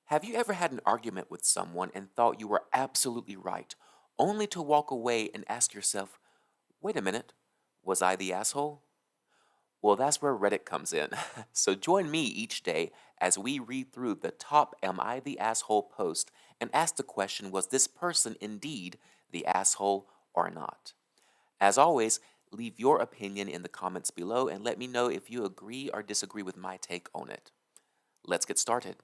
Have you ever had an argument with someone and thought you were absolutely right, only to walk away and ask yourself, wait a minute, was I the asshole? Well, that's where Reddit comes in. So join me each day as we read through the top Am I the Asshole post and ask the question, was this person indeed the asshole or not? As always, leave your opinion in the comments below and let me know if you agree or disagree with my take on it. Let's get started.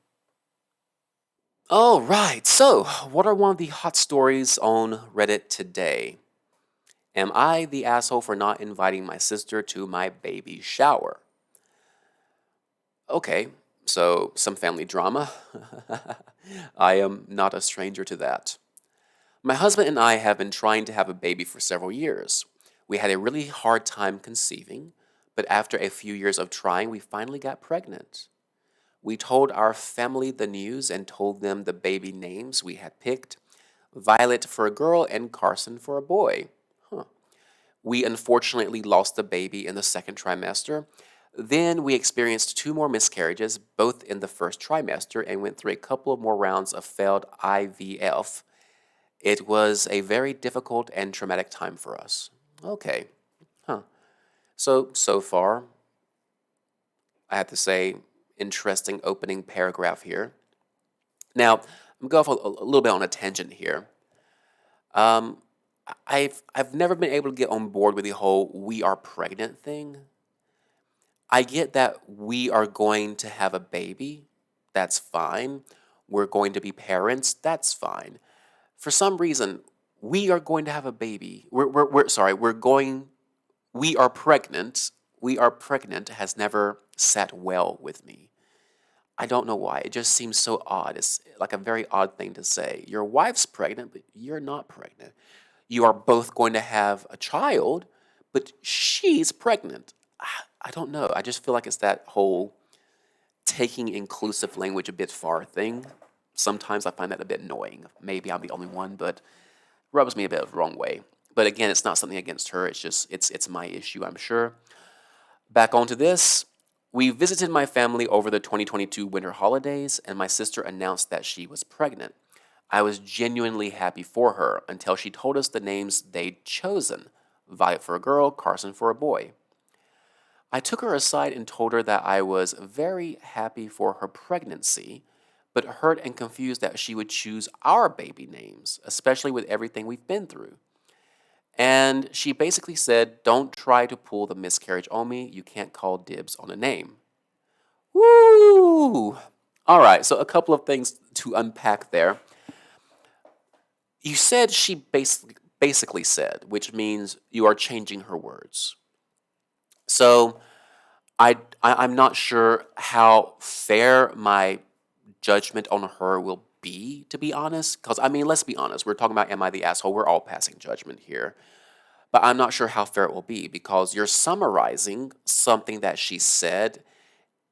All right, so what are one of the hot stories on Reddit today? Am I the asshole for not inviting my sister to my baby shower? Okay, so some family drama. I am not a stranger to that. My husband and I have been trying to have a baby for several years. We had a really hard time conceiving, but after a few years of trying, we finally got pregnant. We told our family the news and told them the baby names we had picked: Violet for a girl and Carson for a boy. Huh. We unfortunately lost the baby in the second trimester. Then we experienced two more miscarriages, both in the first trimester, and went through a couple of more rounds of failed IVF. It was a very difficult and traumatic time for us. Okay, huh. So far, I have to say, interesting opening paragraph here. Now, I'm going to go off a little bit on a tangent here. Um, I've never been able to get on board with the whole "we are pregnant" thing. I get that we are going to have a baby. That's fine. We're going to be parents. That's fine. For some reason, we are going to have a baby. We're sorry. We are pregnant. We are pregnant has never sat well with me. I don't know why. It just seems so odd. It's like a very odd thing to say. Your wife's pregnant, but you're not pregnant. You are both going to have a child, but she's pregnant. I don't know. I just feel like it's that whole taking inclusive language a bit far thing. Sometimes I find that a bit annoying. Maybe I'm the only one, but rubs me a bit the wrong way. But again, it's not something against her. It's just it's my issue, I'm sure. Back onto this. We visited my family over the 2022 winter holidays, and my sister announced that she was pregnant. I was genuinely happy for her until she told us the names they'd chosen: Violet for a girl, Carson for a boy. I took her aside and told her that I was very happy for her pregnancy, but hurt and confused that she would choose our baby names, especially with everything we've been through. And she basically said, don't try to pull the miscarriage on me. You can't call dibs on a name. Woo! All right, so a couple of things to unpack there. You said she basically said, which means you are changing her words. So I'm not sure how fair my judgment on her will be, to be honest. Because, I mean, let's be honest. We're talking about Am I the Asshole? We're all passing judgment here. But I'm not sure how fair it will be because you're summarizing something that she said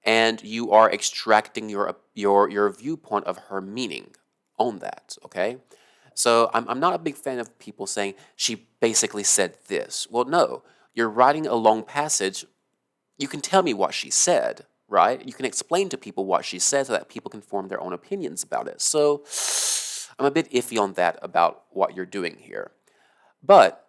and you are extracting your viewpoint of her meaning on that, okay? So I'm not a big fan of people saying she basically said this. Well, no, you're writing a long passage. You can tell me what she said, right? You can explain to people what she said so that people can form their own opinions about it. So I'm a bit iffy on that about what you're doing here. But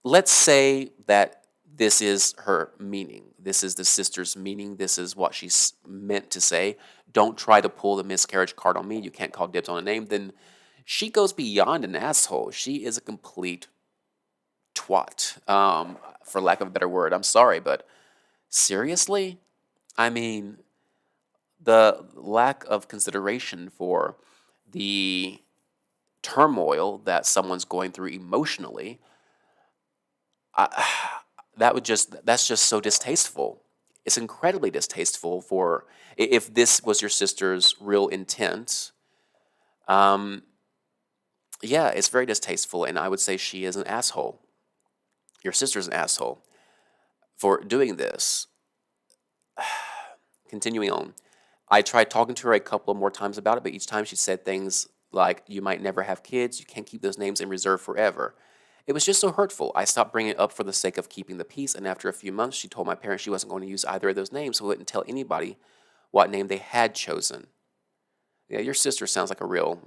let's say that this is her meaning. This is the sister's meaning. This is what she's meant to say. Don't try to pull the miscarriage card on me. You can't call dibs on a name. Then she goes beyond an asshole. She is a complete twat, for lack of a better word. I'm sorry, but seriously? I mean, the lack of consideration for the turmoil that someone's going through emotionally, I, that's just so distasteful. It's incredibly distasteful for if this was your sister's real intent. Um, yeah, it's very distasteful, and I would say she is an asshole. Your sister's an asshole for doing this. Continuing on, I tried talking to her a couple of more times about it, but each time she said things like, "You might never have kids. You can't keep those names in reserve forever." It was just so hurtful. I stopped bringing it up for the sake of keeping the peace, and after a few months, she told my parents she wasn't going to use either of those names, so wouldn't tell anybody what name they had chosen. Yeah, your sister sounds like a real.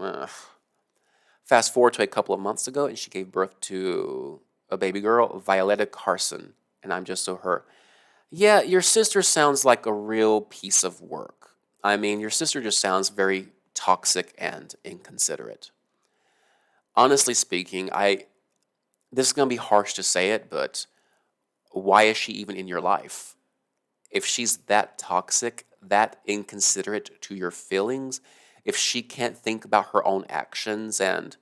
Fast forward to a couple of months ago, and she gave birth to a baby girl, Violetta Carson, and I'm just so hurt. Yeah, your sister sounds like a real piece of work. I mean, your sister just sounds very toxic and inconsiderate. Honestly speaking, this is going to be harsh to say it, but why is she even in your life? If she's that toxic, that inconsiderate to your feelings, if she can't think about her own actions, and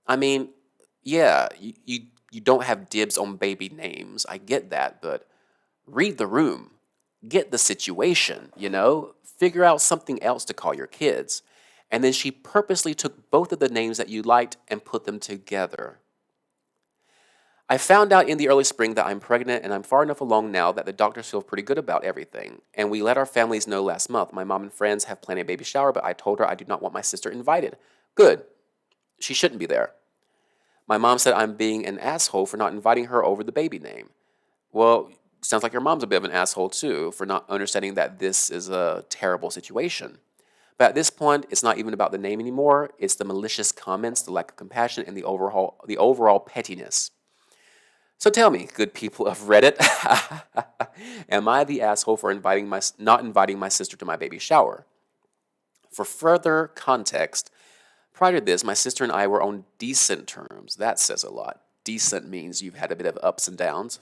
I mean, yeah, you don't have dibs on baby names. I get that, but read the room, get the situation, figure out something else to call your kids. And then she purposely took both of the names that you liked and put them together. I found out in the early spring that I'm pregnant, and I'm far enough along now that the doctors feel pretty good about everything. And we let our families know last month. My mom and friends have planned a baby shower, but I told her I do not want my sister invited. Good. She shouldn't be there. My mom said I'm being an asshole for not inviting her over the baby name. Well, sounds like your mom's a bit of an asshole too for not understanding that this is a terrible situation. But at this point, it's not even about the name anymore. It's the malicious comments, the lack of compassion, and the overall pettiness. So tell me, good people of Reddit, am I the asshole for not inviting my sister to my baby shower? For further context, prior to this, my sister and I were on decent terms. That says a lot. Decent means you've had a bit of ups and downs.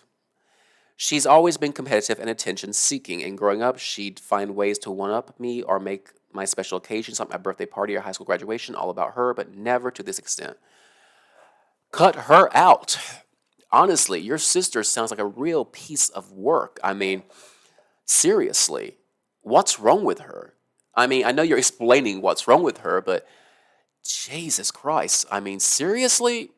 She's always been competitive and attention seeking, and growing up, she'd find ways to one up me or make my special occasions like my birthday party or high school graduation all about her, but never to this extent. Cut her out. Honestly, your sister sounds like a real piece of work. I mean, seriously, what's wrong with her? I mean, I know you're explaining what's wrong with her, but Jesus Christ. I mean, seriously?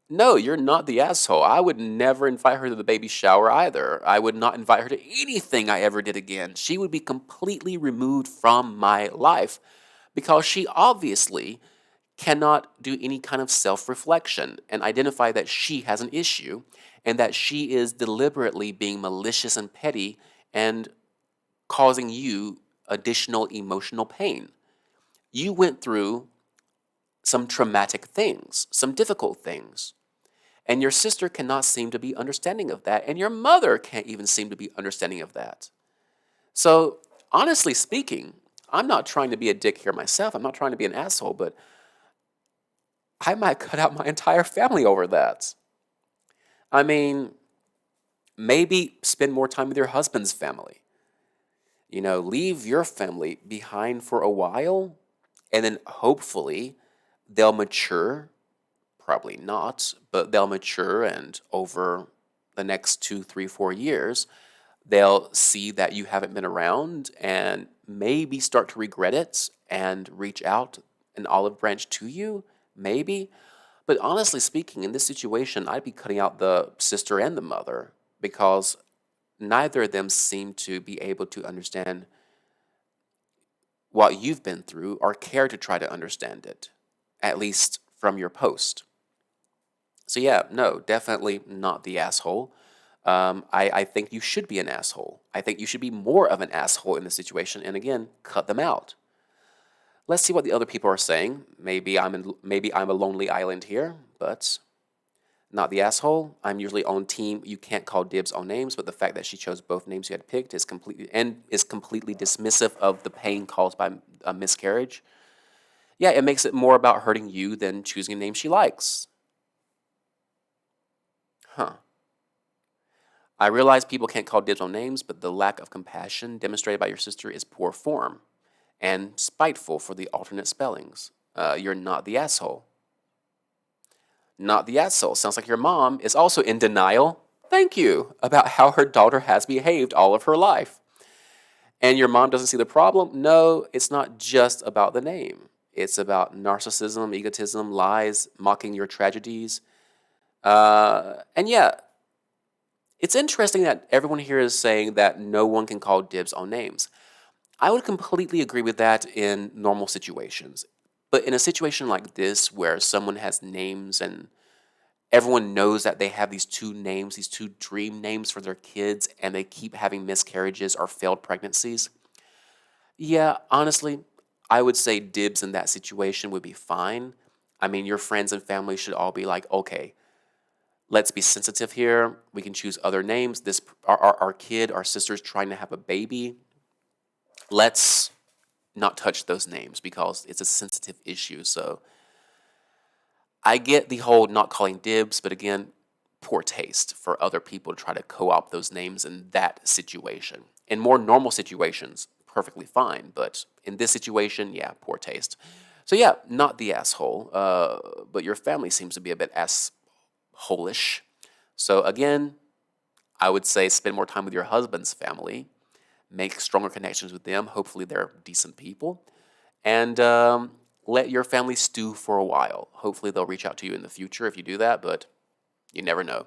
No, you're not the asshole. I would never invite her to the baby shower either. I would not invite her to anything I ever did again. She would be completely removed from my life because she obviously cannot do any kind of self reflection and identify that she has an issue and that she is deliberately being malicious and petty and causing you additional emotional pain. You went through some traumatic things, some difficult things. And your sister cannot seem to be understanding of that. And your mother can't even seem to be understanding of that. So, honestly speaking, I'm not trying to be a dick here myself. I'm not trying to be an asshole, but I might cut out my entire family over that. I mean, maybe spend more time with your husband's family. Leave your family behind for a while, and then hopefully they'll mature. Probably not, but they'll mature, and over the next 2, 3, 4 years, they'll see that you haven't been around and maybe start to regret it and reach out an olive branch to you, maybe. But honestly speaking, in this situation, I'd be cutting out the sister and the mother because neither of them seem to be able to understand what you've been through or care to try to understand it, at least from your post. So yeah, no, definitely not the asshole. I think you should be an asshole. I think you should be more of an asshole in this situation. And again, cut them out. Let's see what the other people are saying. Maybe I'm a lonely island here, but not the asshole. I'm usually on team. You can't call dibs on names, but the fact that she chose both names you had picked is completely dismissive of the pain caused by a miscarriage. Yeah, it makes it more about hurting you than choosing a name she likes. Huh. I realize people can't call dibs on names, but the lack of compassion demonstrated by your sister is poor form and spiteful for the alternate spellings. You're not the asshole. Not the asshole. Sounds like your mom is also in denial. Thank you. About how her daughter has behaved all of her life. And your mom doesn't see the problem? No, it's not just about the name. It's about narcissism, egotism, lies, mocking your tragedies. And yeah, it's interesting that everyone here is saying that no one can call dibs on names. I would completely agree with that in normal situations. But in a situation like this, where someone has names and everyone knows that they have these two names, these two dream names for their kids, and they keep having miscarriages or failed pregnancies, yeah, honestly, I would say dibs in that situation would be fine. I mean, your friends and family should all be like, okay, let's be sensitive here. We can choose other names. This our kid, our sister's trying to have a baby. Let's not touch those names because it's a sensitive issue. So I get the whole not calling dibs, but again, poor taste for other people to try to co-opt those names in that situation. In more normal situations, perfectly fine, but in this situation, yeah, poor taste. So yeah, not the asshole, but your family seems to be a bit assholish. So again, I would say spend more time with your husband's family, make stronger connections with them. Hopefully, they're decent people, and let your family stew for a while. Hopefully, they'll reach out to you in the future if you do that, but you never know.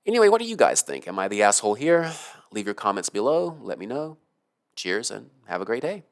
Anyway, what do you guys think? Am I the asshole here? Leave your comments below. Let me know. Cheers and have a great day.